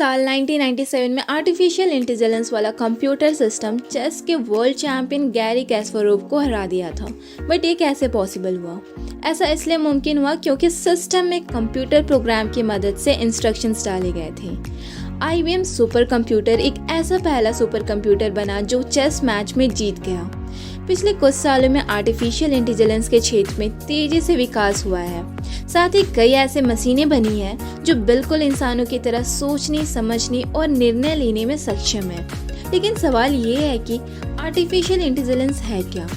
साल 1997 में artificial intelligence वाला कंप्यूटर सिस्टम चेस के वर्ल्ड चैंपियन गैरी कैस्परोव को हरा दिया था। बट ये कैसे पॉसिबल हुआ? ऐसा इसलिए मुमकिन हुआ क्योंकि सिस्टम में कंप्यूटर प्रोग्राम की मदद से इंस्ट्रक्शंस डाले गए थे। IBM सुपर कंप्यूटर एक ऐसा पहला सुपर कंप्यूटर बना जो चेस मैच में जीत गया। पिछले कुछ सालों में आर्टिफिशियल इंटेलिजेंस के क्षेत्र में तेजी से विकास हुआ है। साथ ही कई ऐसे मशीनें बनी हैं जो बिल्कुल इंसानों की तरह सोचने, समझने और निर्णय लेने में सक्षम है। लेकिन सवाल ये है कि आर्टिफिशियल इंटेलिजेंस है क्या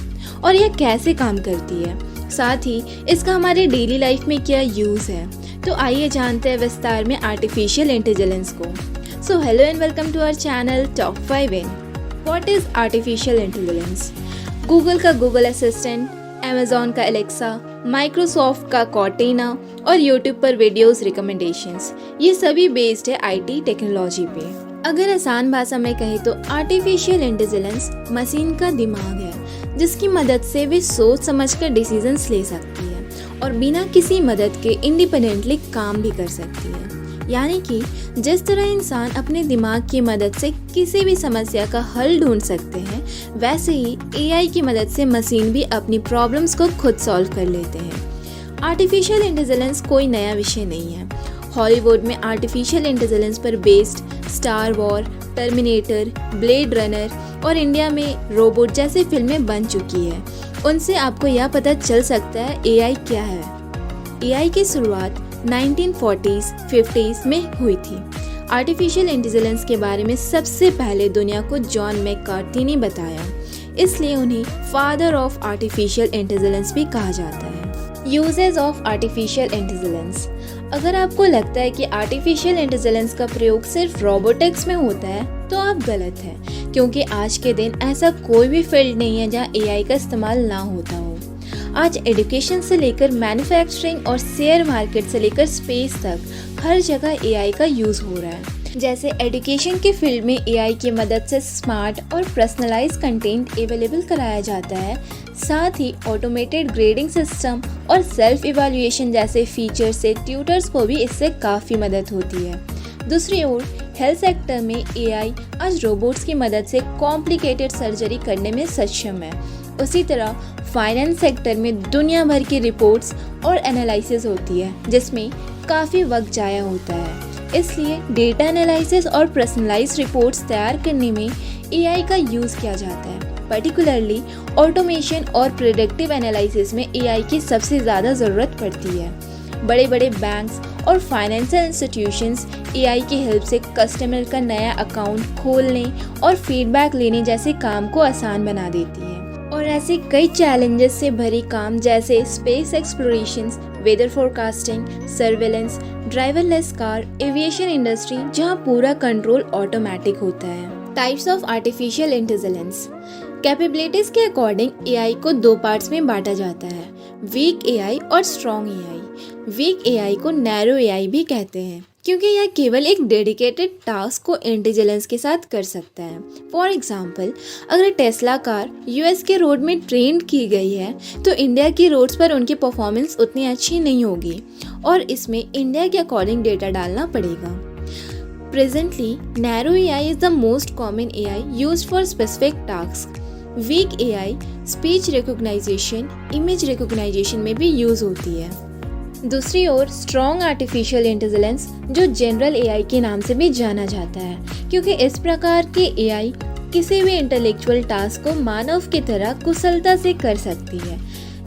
और यह कैसे काम करती है, साथ ही इसका हमारे डेली लाइफ में क्या यूज़ है। तो आइए जानते हैं विस्तार में आर्टिफिशियल इंटेलिजेंस को। So hello and welcome to our channel top 5 in what is artificial intelligence. Google का गूगल असिस्टेंट, अमेज़ॉन का एलेक्सा, माइक्रोसॉफ्ट का कॉर्टेना और यूट्यूब पर वीडियोस रिकमेंडेशंस, ये सभी बेस्ड है IT टेक्नोलॉजी पे। अगर आसान भाषा में कहें तो आर्टिफिशियल इंटेलिजेंस मशीन का दिमाग है जिसकी मदद से वे सोच समझकर डिसीजंस ले सकती है और बिना किसी मदद के इंडिपेंडेंटली काम भी कर सकती है। यानी कि जिस तरह इंसान अपने दिमाग की मदद से किसी भी समस्या का हल ढूंढ सकते हैं, वैसे ही AI की मदद से मशीन भी अपनी प्रॉब्लम्स को खुद सॉल्व कर लेते हैं। आर्टिफिशियल इंटेलिजेंस कोई नया विषय नहीं है। हॉलीवुड में आर्टिफिशियल इंटेलिजेंस पर based star war, terminator, blade runner और इंडिया में रोबोट जैसी फिल्में बन चुकी है। उनसे आपको यह पता चल सकता है AI क्या है। AI की शुरुआत 1940s, 50s में हुई थी। आर्टिफिशियल इंटेलिजेंस के बारे में सबसे पहले दुनिया को जॉन मैककार्थी ने बताया, इसलिए उन्हें फादर ऑफ आर्टिफिशियल इंटेलिजेंस भी कहा जाता है। Uses of artificial intelligence. अगर आपको लगता है कि आर्टिफिशियल इंटेलिजेंस का प्रयोग सिर्फ रोबोटिक्स में होता है तो आप गलत हैं, क्योंकि आज के दिन ऐसा कोई भी फील्ड नहीं है जहां AI का इस्तेमाल ना होता हो। आज एजुकेशन से लेकर मैन्युफैक्चरिंग और शेयर मार्केट से लेकर स्पेस तक हर जगह AI का यूज़ हो रहा है। जैसे एजुकेशन के फील्ड में AI की मदद से स्मार्ट और पर्सनलाइज कंटेंट अवेलेबल कराया जाता है। साथ ही ऑटोमेटेड ग्रेडिंग सिस्टम और सेल्फ इवैल्यूएशन जैसे फीचर से ट्यूटर्स को भी इससे काफ़ी मदद होती है। दूसरी ओर हेल्थ सेक्टर में AI आज रोबोट्स की मदद से कॉम्प्लिकेटेड सर्जरी करने में सक्षम है। उसी तरह फाइनेंस सेक्टर में दुनिया भर की रिपोर्ट्स और एनालिसिस होती है जिसमें काफ़ी वक्त जाया होता है। इसलिए डेटा एनालिसिस और पर्सनलाइज्ड रिपोर्ट्स तैयार करने में AI का यूज़ किया जाता है। पर्टिकुलरली ऑटोमेशन और प्रेडिक्टिव एनालिसिस में AI की सबसे ज़्यादा ज़रूरत पड़ती है। बड़े बड़े बैंक्स और फाइनेंशियल इंस्टीट्यूशंस AI की हेल्प से कस्टमर का नया अकाउंट खोलने और फीडबैक लेने जैसे काम को आसान बना देती है। और ऐसे कई चैलेंजेस से भरी काम जैसे space explorations, weather forecasting, surveillance, driverless car, aviation industry जहां पूरा कंट्रोल ऑटोमेटिक होता है। Types of artificial intelligence. Capabilities के अकॉर्डिंग AI को दो पार्ट्स में बांटा जाता है, वीक AI और स्ट्रॉन्ग AI। वीक AI को नैरो AI भी कहते हैं क्योंकि यह केवल एक डेडिकेटेड टास्क को इंटेलिजेंस के साथ कर सकता है। फॉर एग्जाम्पल, अगर टेस्ला कार US के रोड में ट्रेंड की गई है तो इंडिया की रोड्स पर उनकी परफॉर्मेंस उतनी अच्छी नहीं होगी और इसमें इंडिया के अकॉर्डिंग डेटा डालना पड़ेगा। Presently, narrow AI is the most common AI used for specific tasks. Weak AI, speech recognition, image recognition में भी यूज होती है। दूसरी ओर स्ट्रॉन्ग आर्टिफिशियल इंटेलिजेंस जो जनरल AI के नाम से भी जाना जाता है, क्योंकि इस प्रकार के AI किसी भी इंटेलेक्चुअल टास्क को मानव की तरह कुशलता से कर सकती है।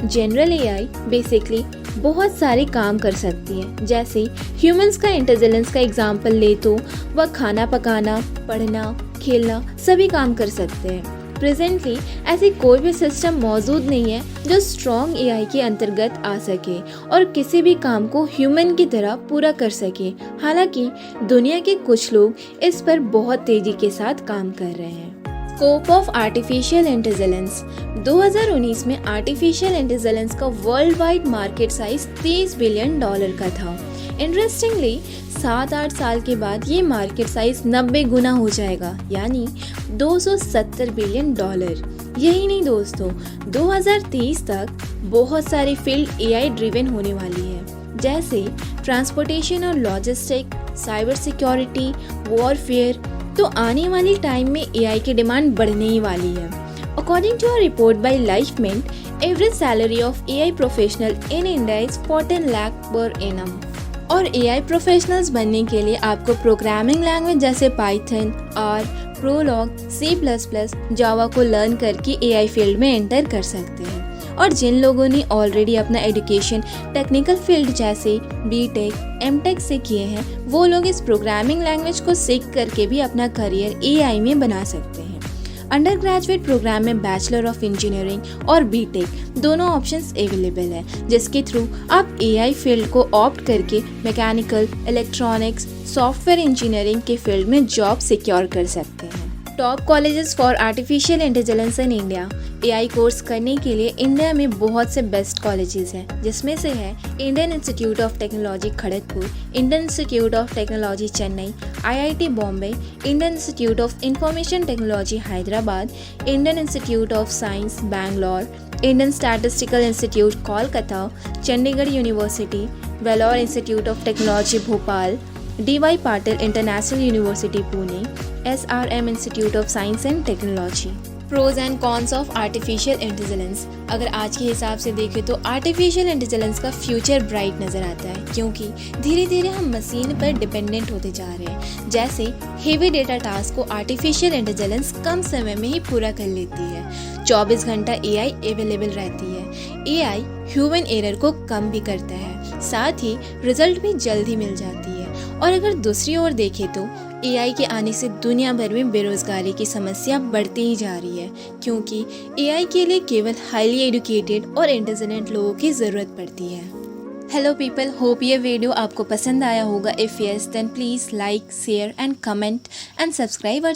जनरल AI बेसिकली बहुत सारे काम कर सकती है। जैसे ह्यूमंस का इंटेलिजेंस का एग्जाम्पल ले तो वह खाना पकाना, पढ़ना, खेलना सभी काम कर सकते हैं। प्रेजेंटली ऐसी कोई भी सिस्टम मौजूद नहीं है जो स्ट्रॉन्ग AI के अंतर्गत आ सके और किसी भी काम को ह्यूमन की तरह पूरा कर सके। हालांकि दुनिया के कुछ लोग इस पर बहुत तेजी के साथ काम कर रहे हैं। Scope of artificial intelligence. 2019 में आर्टिफिशियल इंटेलिजेंस का world wide market size $30 billion का था। इंटरेस्टिंगली 7-8 साल के बाद ये मार्केट साइज 90 गुना हो जाएगा, यानी $270 बिलियन। यही नहीं दोस्तों, 2030 तक बहुत सारी फील्ड AI ड्रिवन होने वाली है, जैसे ट्रांसपोर्टेशन और लॉजिस्टिक, साइबर सिक्योरिटी, वॉरफेयर, तो आने वाली टाइम में एआई की डिमांड बढ़ने ही वाली है। According to a report by Livemint, average salary of AI professional in India is 14 lakh per annum. और एआई प्रोफेशनल्स बनने के लिए आपको प्रोग्रामिंग लैंग्वेज जैसे Python, R, Prolog, C++, Java को लर्न करके एआई फील्ड में एंटर कर सकते हैं। और जिन लोगों ने ऑलरेडी अपना एजुकेशन टेक्निकल फील्ड जैसे बीटेक, एमटेक से किए हैं, वो लोग इस प्रोग्रामिंग लैंग्वेज को सीख करके भी अपना करियर एआई में बना सकते हैं। अंडर ग्रेजुएट प्रोग्राम में बैचलर ऑफ इंजीनियरिंग और बीटेक दोनों ऑप्शंस अवेलेबल हैं, जिसके थ्रू आप एआई फील्ड को ऑप्ट करके मैकेनिकल, इलेक्ट्रॉनिक्स, सॉफ्टवेयर इंजीनियरिंग के फील्ड में जॉब सिक्योर कर सकते हैं। Top colleges for artificial intelligence in India. AI course करने के लिए इंडिया में बहुत से बेस्ट कॉलेजेस हैं, जिसमें से है Indian institute of technology Kharagpur, Indian institute of technology Chennai, IIT Bombay, Indian institute of information technology Hyderabad, Indian institute of science Bangalore, Indian statistical institute Kolkata, Chandigarh university, Vellore institute of technology Bhopal, DY Patil international university Pune, SRM institute of science and technology. Pros and cons of artificial intelligence. अगर आज के हिसाब से देखें तो artificial intelligence का future bright नज़र आता है, क्योंकि धीरे धीरे हम मशीन पर डिपेंडेंट होते जा रहे हैं। जैसे हेवी डेटा टास्क को आर्टिफिशियल इंटेलिजेंस कम समय में ही पूरा कर लेती है। 24 घंटा एआई अवेलेबल रहती है। एआई ह्यूमन एरर को कम भी करता है, साथ ही रिजल्ट भी जल्दी मिल जाती है। और अगर दूसरी ओर देखें तो एआई के आने से दुनिया भर में बेरोजगारी की समस्या बढ़ती ही जा रही है, क्योंकि एआई के लिए केवल हाईली एजुकेटेड और इंटेलिजेंट लोगों की ज़रूरत पड़ती है। हेलो पीपल, होप ये वीडियो आपको पसंद आया होगा। If yes then please like, share and comment and subscribe our